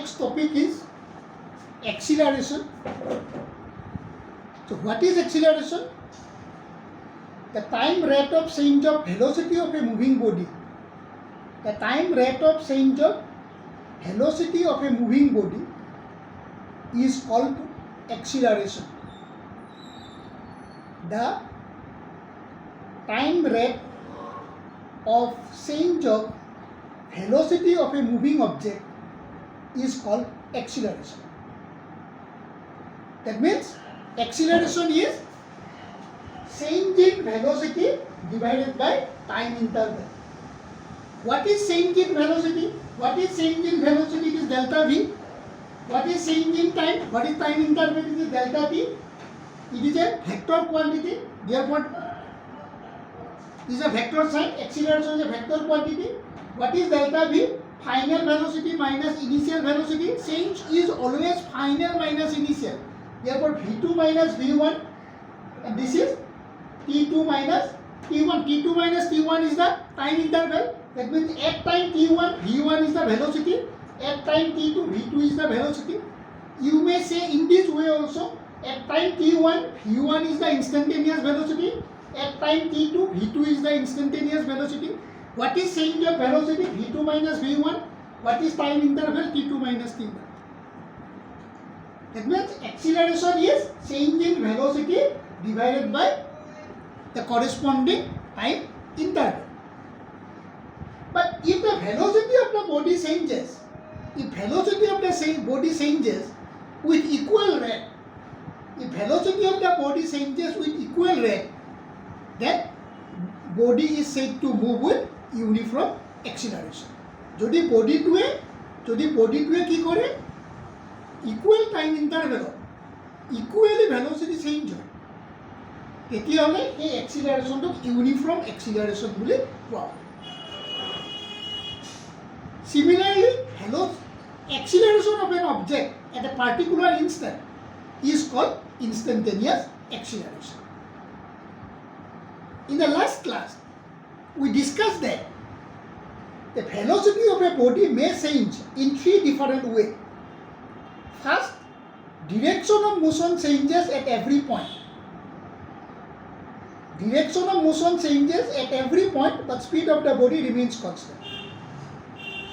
next topic is acceleration. So what is acceleration? The time rate of change of velocity of a moving body. The time rate of change of velocity of a moving body is called acceleration. The time rate of change of velocity of a moving object is called acceleration. That means acceleration is change in velocity divided by time interval. What is change in velocity? What is change in velocity? It is delta v. What is change in time? What is time interval? It is delta t. It is a vector quantity. Therefore, it is a vector sign. Acceleration is a vector quantity. What is delta v? Final velocity minus initial velocity. Change is always final minus initial. Therefore, v2 minus v1, and this is t2 minus t1. t2 minus t1 is the time interval. That means at time t1, v1 is the velocity. At time t2, v2 is the velocity. You may say in this way also, at time t1, v1 is the instantaneous velocity. At time t2, v2 is the instantaneous velocity. What is change of velocity? v2 minus v1. What is time interval? t2 minus t1. That means acceleration is change in velocity divided by the corresponding time interval. But if the velocity of the body changes, if velocity of the body changes with equal rate, if velocity of the body changes with equal rate, then body is said to move with uniform acceleration. যদি বডিটোৱে কি কৰে equal time ইণ্টাৰভেলত equally velocity change হয় তেতিয়াহ'লে এই এক্সিলাৰেশ্যনটোক uniform এক্সিলাৰেশ্যন বুলি কোৱা হয়। Similarly, acceleration of an object at a particular instant is called instantaneous acceleration. In the last class, we discussed that the velocity of a body may change in three different ways. First, direction of motion changes at every point. Direction of motion changes at every point, but speed of the body remains constant.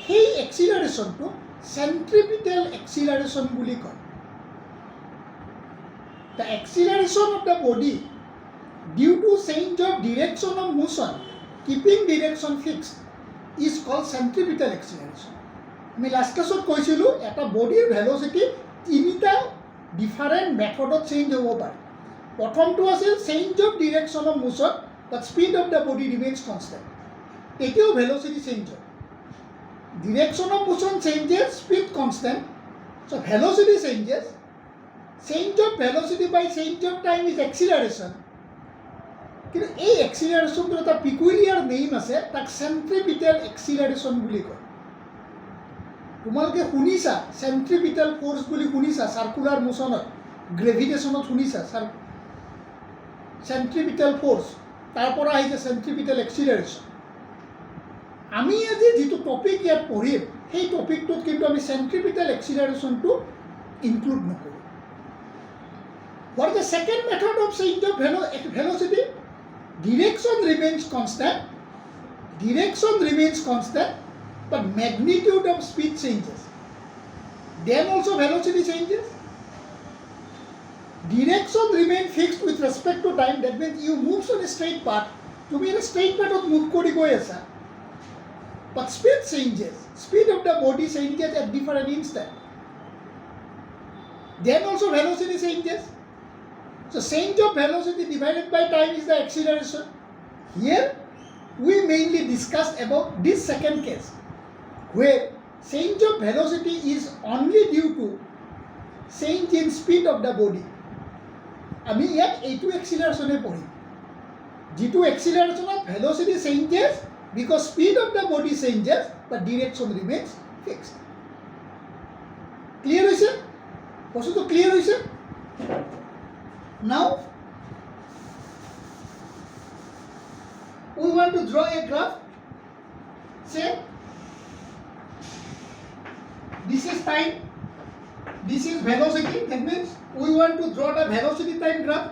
সেই এক্সিলাৰেশ্যনটো চেণ্ট্ৰিপিটেল acceleration বুলি কয়। The acceleration of the body due to change of direction of motion keeping direction fixed is called centripetal acceleration. আমি last ক্লাছত কৈছিলোঁ এটা বডিৰ velocity তিনিটা different মেথডত চেঞ্জ হ'ব পাৰে। প্ৰথমটো আছিল change of direction of motion but speed of the body remains constant. তেতিয়াও ভেলচিটি চেঞ্জ হয়। Direction of motion changes, speed constant. So velocity changes. Change of velocity by change of time is acceleration. কিন্তু এই এক্সিলাৰেশ্যনটোৰ এটা peculiar name আছে, তাক চেণ্ট্ৰিপিটেল acceleration বুলি কয়। তোমালোকে শুনিছা চেণ্ট্ৰিপিটেল ফ'ৰ্চ বুলি শুনিছা চাৰ্কুলাৰ মোশ্যনত, গ্ৰেভিটেশ্যনত শুনিছা চেণ্ট্ৰিপিটেল ফ'ৰ্চ, তাৰ পৰা আহিছে চেণ্ট্ৰিপিটেল এক্সিলাৰেশ্যন। আমি আজি যিটো টপিক ইয়াত পঢ়িম সেই টপিকটোত কিন্তু আমি চেণ্ট্ৰিপিটেল এক্সিলাৰেশ্যনটো ইনক্লুড নকৰোঁ। What is the second method of change of velocity? Direction remains constant. Direction remains constant, but magnitude of speed changes. Then also velocity changes. Direction remains fixed with respect to time. That means you move on a straight path. তুমি এটা straight pathত move কৰি গৈ আছা, but speed changes. Speed of the body changes at different instant. Then also velocity changes. So change of velocity divided by time is the acceleration. Here we mainly discussed about this second case, where change of velocity is only due to change in speed of the body. আমি ইয়াত এইটো এক্সিলাৰেশ্যনে পঢ়িম যিটো এক্সিলাৰেশ্যনত velocity changes because speed of the body changes but direction remains fixed. Clear hoise? বস্তুটো clear hoise? Now we want to draw a graph. Say this is time This is velocity. That means we want to draw the velocity time graph.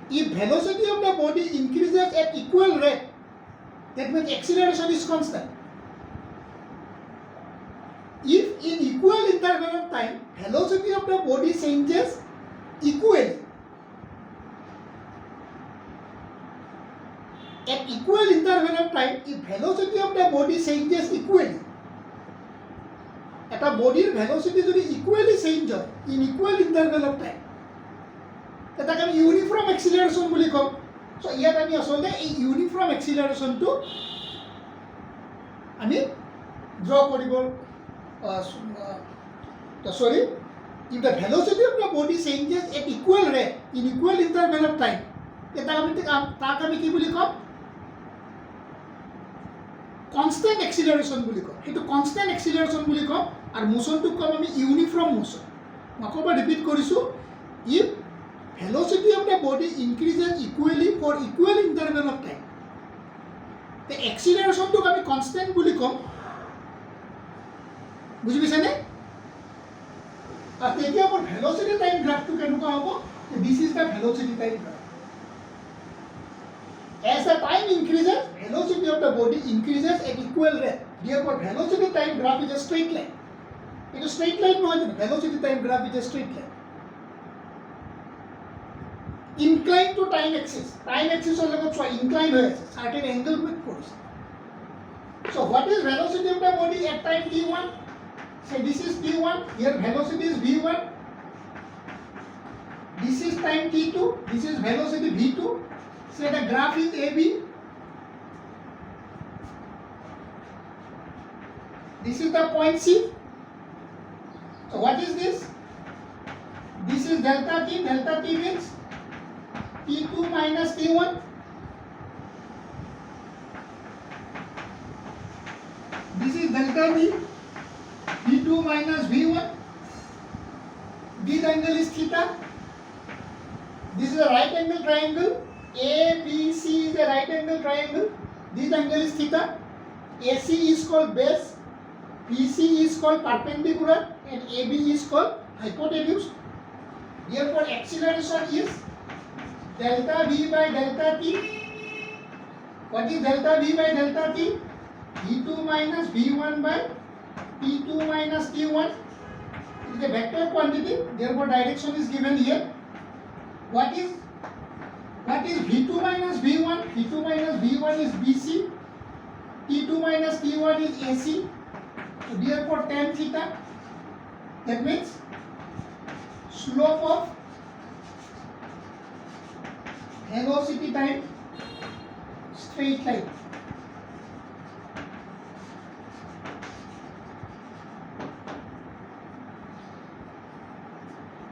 If velocity of the body increases at equal rate, that means acceleration is constant. If in equal interval of time, velocity of the body changes equally. At equal interval of time, if velocity of the body changes equally, at a body's velocity যদি equally change হয় in equal interval of time, তাক আমি uniform acceleration বুলি কম। So ইয়াত আমি আসলে এই uniform এক্সিলারেশনটো আমি draw কৰিব sorry, if the velocity of the body changes at equal rate in equal interval of time, তাক আমি কি বুলি কম? কনস্ট্যান্ট এক্সিলারেশন বুলি কম। সেইটো কনস্ট্যান্ট এক্সিলারেশন বুলি কম আৰু মোশনটোক কম আমি ইউনিফর্ম মোশন। মই আকৌ এবাৰ ৰিপিট কৰিছোঁ, if velocity of the body increases equally for equal interval of time, the acceleration to আমি constant বুলি কম। বুজি পাইছানে? আৰু তেতিয়া আমাৰ velocity time graph টো কেনেকুৱা হ'ব? This is the velocity time graph. As the time increases, velocity of the body increases at equal rate. Therefore, velocity time graph is a straight line. It is straight line নহয় জানো? Velocity time graph is a straight line. Inclined to time axis. Time axis or inclined হৈ আছে, certain angle with force. So what is velocity of the body at time t1? Say this is t1, here velocity is v1. This is time t2, this is velocity v2. Say the graph is AB. This is the point C. So what is this? This is delta t. Delta t means T2 minus T1. This is delta V. V2 minus V1. This angle is theta. This is a right angle triangle. ABC is a right angle triangle. This angle is theta. AC is called base. BC is called perpendicular. And AB is called hypotenuse. Therefore, acceleration is delta V by delta T. What is delta V by delta T? V2 minus V1 by T2 minus T1. It is a vector quantity. Therefore, direction is given here. What is V2 minus V1? V2 minus V1 is BC. T2 minus T1 is AC. So, therefore, tan theta. That means slope of velocity time straight line.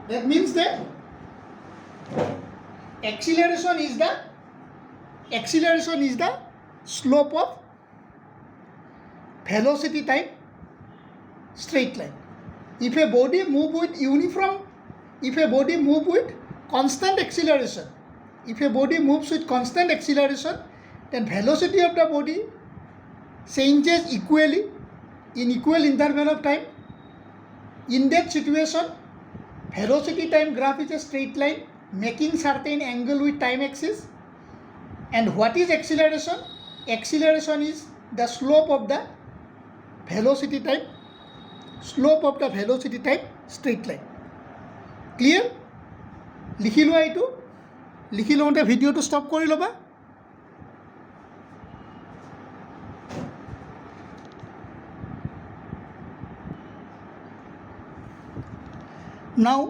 That means that acceleration is the slope of velocity time straight line. If a body move with constant acceleration, then velocity of the body changes equally in equal interval of time. In that situation, velocity time graph is a straight line making certain angle with time axis. And what is acceleration? Acceleration is the slope of the velocity time straight line. Clear? লিখি লোৱা এইটো, লিখি লওঁতে ভিডিঅ'টো stop কৰি ল'বা। Now,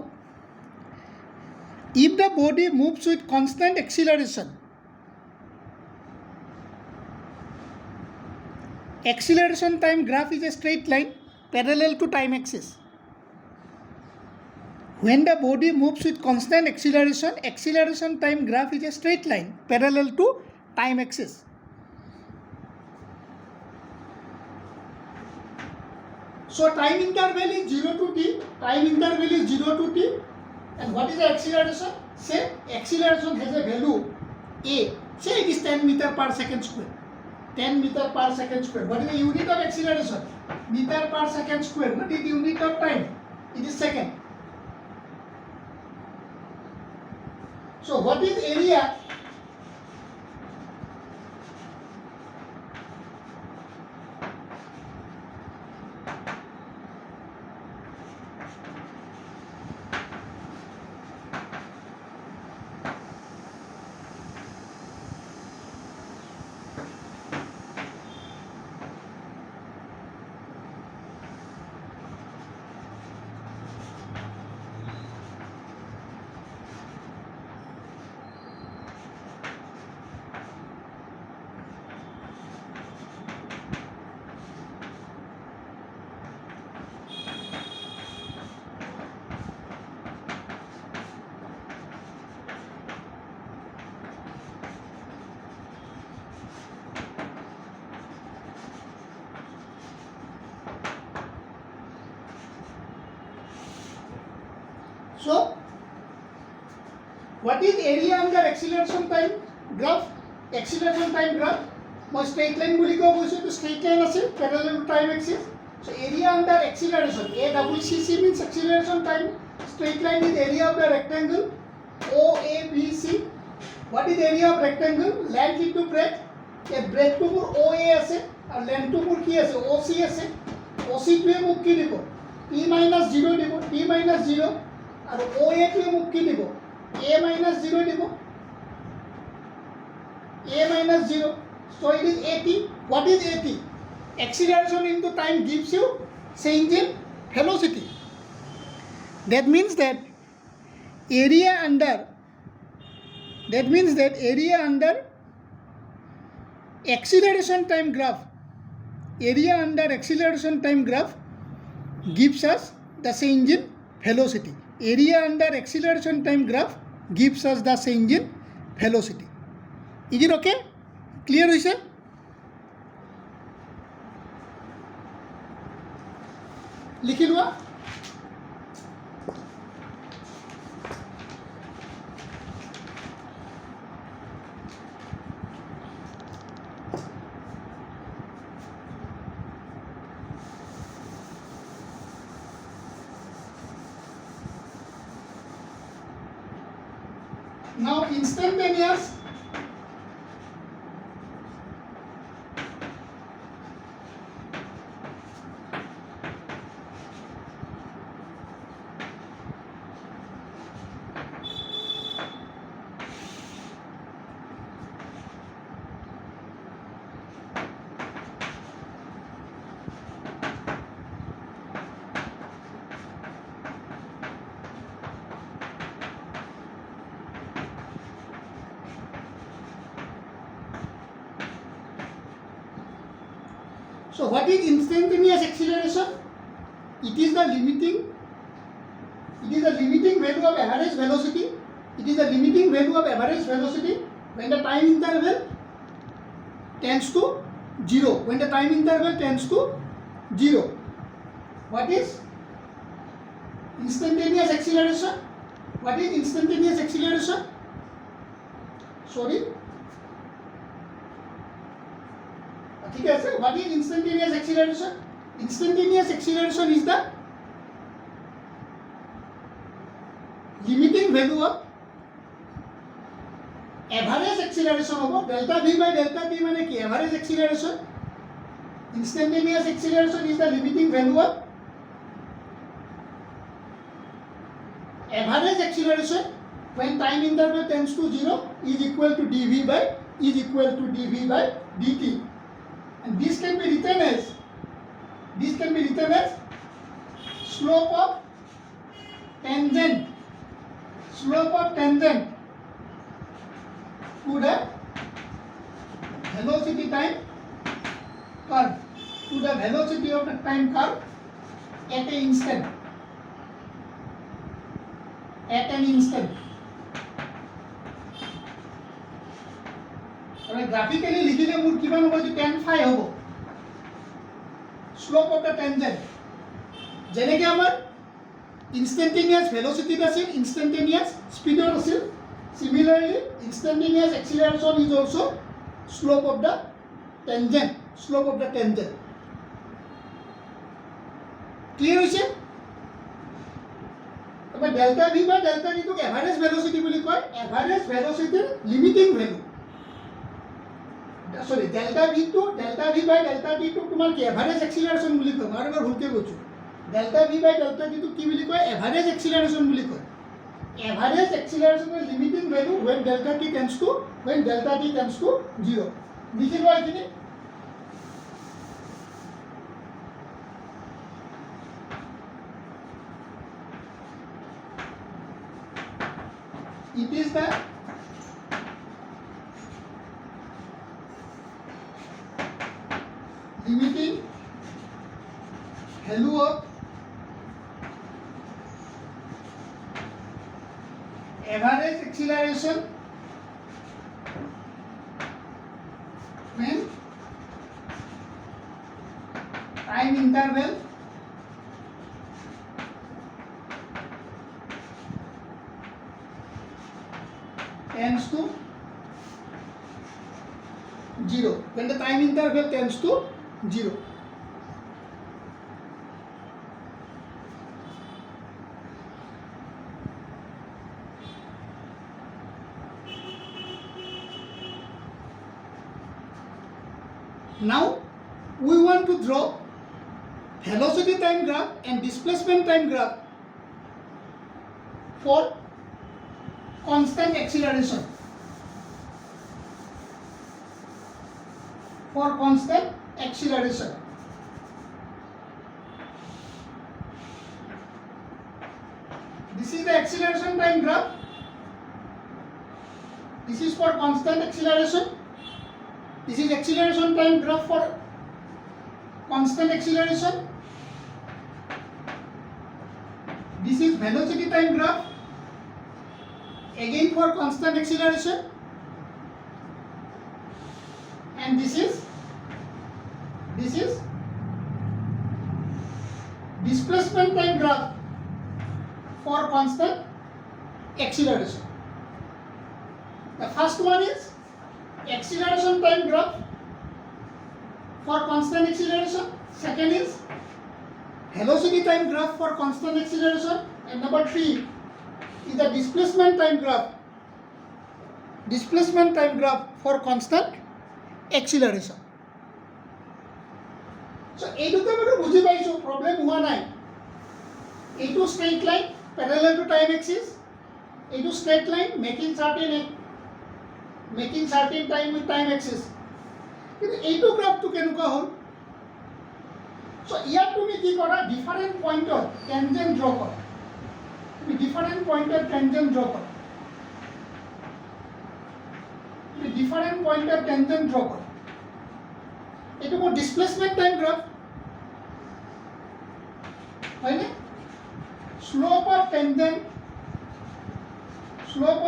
if the body moves with constant acceleration, acceleration time graph is a straight line parallel to time axis. When the body moves with constant acceleration, acceleration time graph is a straight line parallel to time axis. So time interval is 0 to t. Time interval is 0 to t. And what is the acceleration? Say acceleration has a value a. Say it is 10 meter per second square. 10 meter per second square. What is the unit of acceleration? Meter per second square. What is the unit of time? It is second. So what is area? So, what is area under acceleration time graph? Acceleration time graph. My straight line বুলি কোৱা গৈছে তো straight line আছে parallel to time axis. So area under acceleration. ACC means acceleration time. Straight line is area of the rectangle. OABC. What is area of rectangle? Length into breadth. A breadth to মোৰ OA আছে আৰু length to মোৰ কি আছে OC আছে. OC টোৱে মোক কি দিব? T minus 0 দিব. T minus 0 আৰু OA টোৱে মোক কি দিব? A minus 0 দিব. A minus 0. So it is AT. What is AT? Acceleration into time gives you change in velocity. That means that area under acceleration time graph, area under acceleration time graph gives us the change in velocity. Area under acceleration time graph gives us the change in velocity. Is it okay? Clear hoise? Likhi lua. Now instantaneous So what is instantaneous acceleration? It is the limiting value of average velocity. It is the limiting value of average velocity when the time interval tends to 0. When the time interval tends to 0. What is instantaneous acceleration? What is instantaneous acceleration? Sorry. What is instantaneous acceleration? Instantaneous acceleration is the limiting value of average acceleration of delta v by delta t মানে কি average acceleration. Instantaneous acceleration is the limiting value of average acceleration when time interval tends to 0 is equal to dv by dt. And this can be written as slope of tangent to the velocity time curve, to the velocity of the time curve at an instant. Graphically লিখিলে মোৰ কিমান হ'ব যে tan phi হ'ব slope of the tangent যেনেকৈ আমাৰ instantaneous velocity আছিল instantaneous speed আছিল similarly instantaneous acceleration is also slope of the tangent clear হৈছে তোমাৰ ডেল্টা ভি বা ডেল্টা টিটোক এভাৰেজ ভেলোচিটি বুলি কয় এভাৰেজ ভেলোচিটিৰ লিমিটিং ভেলু সৰি ডেল্টা ভি বাই ডেল্টা টিটোক তোমাৰ কি এভাৰেজ এক্সিলাৰেশ্যন বুলি কয় মই এবাৰ ভুলকৈ কৈছোঁ ডেল্টা ভি বাই ডেল্টা টিটোক কি বুলি কয় এভাৰেজ এক্সিলাৰেশ্যন বুলি কয় এভাৰেজ এক্সিলাৰেশ্যনৰ লিমিটিং ভেলু when delta t tends to 0 লিখিব এইখিনি it is the limiting value of average acceleration when time interval tends to 0 when the time interval tends to 0 now we want to draw velocity time graph and displacement time graph for constant acceleration this is the acceleration time graph this is for constant acceleration this is acceleration time graph for constant acceleration this is velocity time graph again for constant acceleration and this is displacement time graph for constant acceleration. The first one is acceleration time graph for constant acceleration, second is velocity time graph for constant acceleration, and number 3 is the displacement time graph for constant acceleration. So এইটোকে বাৰু বুজি পাইছো problem হোৱা নাই এইটো straight line parallel to time axis এইটো straight line making certain time with time axis কিন্তু এইটো গ্ৰাফটো কেনেকুৱা হ'ল so ইয়াত তুমি কি কৰা ডিফাৰেন্ট পইণ্টত টেনজেন্ট ড্ৰ কৰা তুমি ডিফারেন্ট পয়েন্টের টেনজেন্ট ড্র করো এটা মোর ডিসপ্লেসমেন্ট টাইম গ্রাফ হয় না slope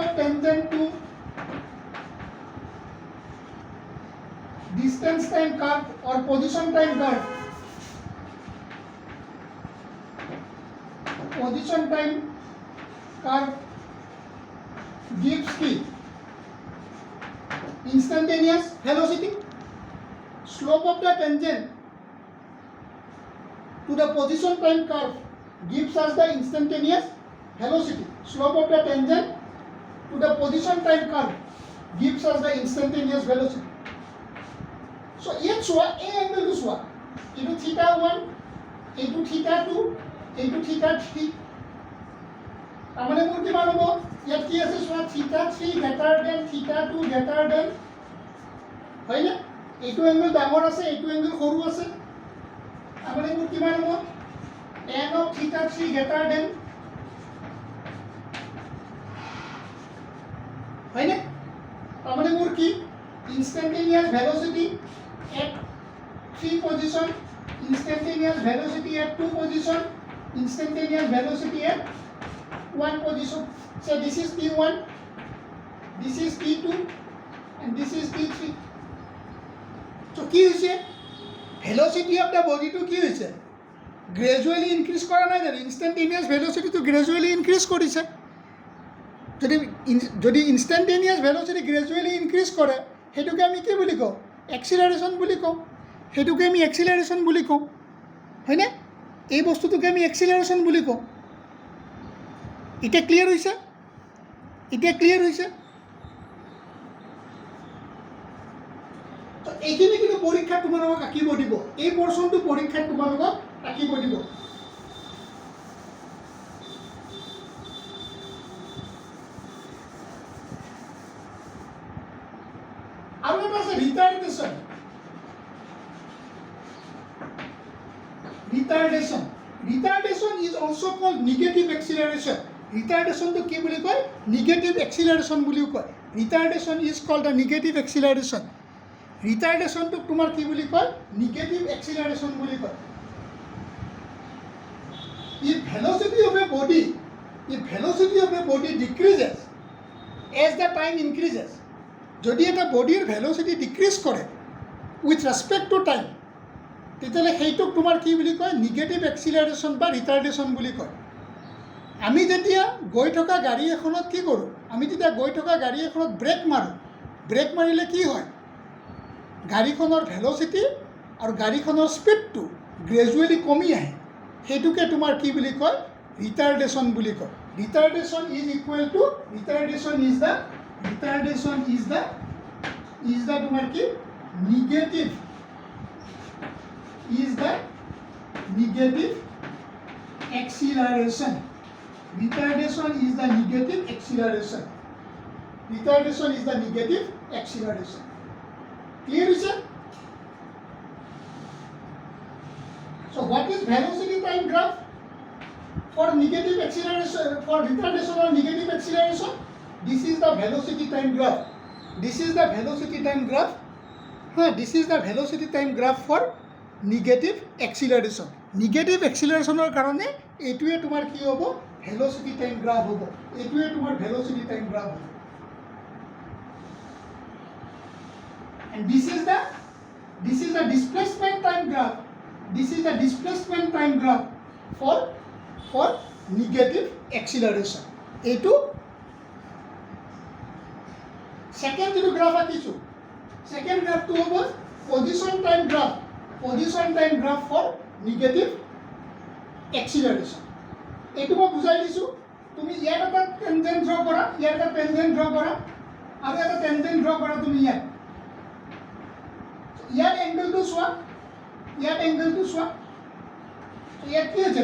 of tangent to distance time curve or position time curve gives key instantaneous velocity. Slope of the tangent to the position time curve gives us the instantaneous velocity. Slope of the tangent to the position time curve gives us the instantaneous velocity. So here show a angle to show into theta 1 into theta 2 into theta 3 amane mur ki manobo yat ki ase show theta 3 greater than theta 2 greater than hoy na etu angle damor ase etu angle horu ase amane mur ki manobo tan of theta 3 greater than hoy na amane mur ki instantaneous velocity at 3 position, instantaneous velocity at 2 position, instantaneous velocity at 1 position. So this is T1, this is T2 and this is T3. So কি হৈছে velocity of the body to কি হৈছে gradually increase কৰা নাই জানো instantaneous velocity to gradually increase কৰিছে যদি instantaneous velocity gradually increase কৰে হেতুকে আমি কি বুলি কওঁ acceleration বুলি কওঁ হেতুকে আমি acceleration বুলি কওঁ হয় না এই বস্তুটোকে আমি acceleration বুলি কওঁ এতিয়া ক্লিয়াৰ হৈছে? এতিয়া ক্লিয়াৰ হৈছে? এইখিনি কিন্তু পৰীক্ষাত তোমালোকক আঁকিব দিব, এই পৰ্চনটো পৰীক্ষাত তোমালোকক আঁকিব দিব। আৰু এটা আছে ৰিটাৰ্ডেশ্যন। ৰিটাৰ্ডেশ্যন ৰিটাৰ্ডেশ্যন ইজ অলছ' কল্ড নিগেটিভ এক্সিলাৰেশ্যন। ৰিটাৰ্ডেশ্যনটো কি বুলি কয়? নিগেটিভ এক্সিলাৰেশ্যন বুলিও কয়। Retardation is called the negative এক্সিলাৰেশ্যন। ৰিটাৰ্ডেশ্যনটোক তোমাৰ কি বুলি কয়? নিগেটিভ এক্সিলাৰেশ্যন বুলি কয়। If velocity of a body decreases as the time increases, যদি এটা বডিৰ ভেলোচিটি ডিক্ৰিজ কৰে উইথ ৰেচপেক্ট টু টাইম, তেতিয়াহ'লে সেইটোক তোমাৰ কি বুলি কয়? নিগেটিভ এক্সিলাৰেশ্যন বা ৰিটাৰ্ডেশ্যন বুলি কয়। আমি যেতিয়া গৈ থকা গাড়ী এখনত কি কৰোঁ? আমি যেতিয়া গৈ থকা গাড়ী এখনত ব্ৰেক মাৰোঁ, ব্ৰেক মাৰিলে কি হয়? গাড়ীখনৰ ভেলোচিটি আৰু গাড়ীখনৰ স্পীডটো গ্ৰেজুৱেলি কমি আহে। সেইটোকে তোমাৰ কি বুলি কয়? ৰিটাৰ্ডেশ্যন বুলি কয়। Retardation is equal to retardation is the তোমাৰ কি? Negative acceleration. Retardation is the negative acceleration. Retardation is the negative acceleration. Clear is it? So what is velocity time graph for negative acceleration, for retardation or negative acceleration? This is the velocity time graph. This is the velocity time graph. This is the velocity time graph for negative acceleration. Negative acceleration কাৰণে এইটোৱে তোমাৰ কি হ'ব? velocity time graph হ'ব। এইটোৱে তোমাৰ velocity time graph হ'ব। And this is the displacement time graph. This is the displacement time graph for negative acceleration. এইটো সেকেন্ড যেটো গ্ৰাফ আঁকিছোঁ, সেকেন্ড গ্ৰাফটো হ'ব position time graph for negative acceleration. এইটো মই বুজাই দিছোঁ। তুমি ইয়াত এটা টেনজেন্ট ড্ৰ কৰা, ইয়াত এটা টেনজেন্ট ড্ৰ কৰা, আৰু এটা টেনজেন্ট ড্ৰ কৰা তুমি ইয়াত। ইয়াত এংগলটো চোৱা, ইয়াত এংগলটো চোৱা। ইয়াত কি হৈছে?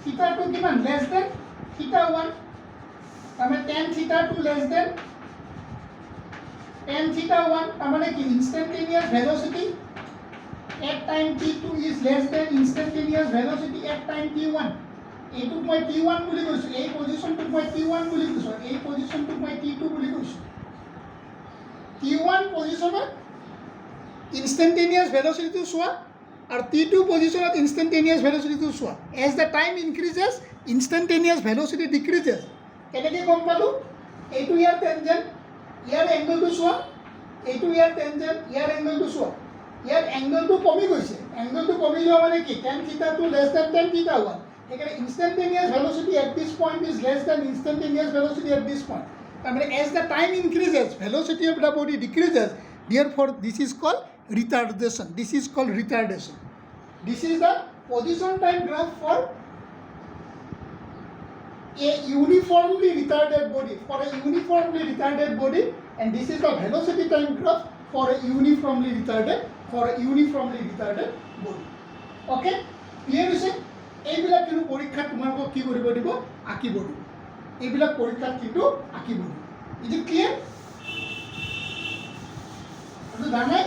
থিটাটো কিমান? Less than θ1। তাৰমানে tan θ2 লেছ দেন tan θ1। তাৰমানে কি? Instantaneous velocity at time t2 is less than instantaneous velocity at time t1. এইটোক মই t1 বুলি কৈছোঁ, এই পজিশ্যনটোক মই t1 বুলি কৈছোঁ, এই পজিশ্যনটোক মই t2 বুলি কৈছোঁ। t1 পজিশ্যনত ইনষ্টেণ্টেনিয়াছ ভেলোচিটিটো চোৱা, আৰু t2 পজিশ্যনত ইনষ্টেণ্টেনিয়াছ ভেলোচিটিটো চোৱা। As the time increases, instantaneous velocity decreases. কেনেকৈ গম পালোঁ? এইটো ইয়াৰ টেনজেন্ট, ইয়াৰ এংগলটো চোৱা, এইটো ইয়াৰ টেনজেন্ট, ইয়াৰ এংগলটো চোৱা। ইয়াৰ এংগলটো কমি গৈছে। এংগলটো কমি যোৱা মানে কি? tan θ2 less than tan θ1। সেইকাৰণে instantaneous velocity at this point is less than instantaneous velocity at this point. তাৰমানে as the time increases, velocity of the body decreases, therefore this is called retardation. This is called retardation. This is the position time graph for a uniformly retarded body, and this is the velocity time graph for a uniformly retarded body. Okay? Clear হৈছে? এইবিলাক কিন্তু পৰীক্ষাত তোমালোকক কি কৰিব দিব? আঁকিব দিব। এইবিলাক পৰীক্ষাত কিন্তু আঁকিব দিব। Is it clear? জানাই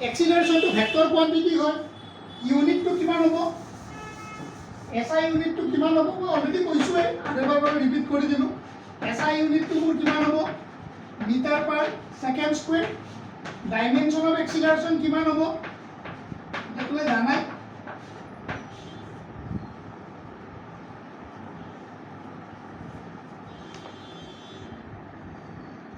এক্সিলাৰেশ্যনটো ভেক্টৰ কোৱান্টিটি হয়। ইউনিটটো কিমান হ'ব? SI ইউনিটটো কিমান হ'ব? মই অলৰেডি কৈছোঁৱেই, আগৰবাৰ বাৰু ৰিপিট কৰি দিলোঁ। SI ইউনিটটো মোৰ কিমান হ'ব? Metre per second square. Dimension of acceleration কিমান হ'ব? এইটোৱে জানাই।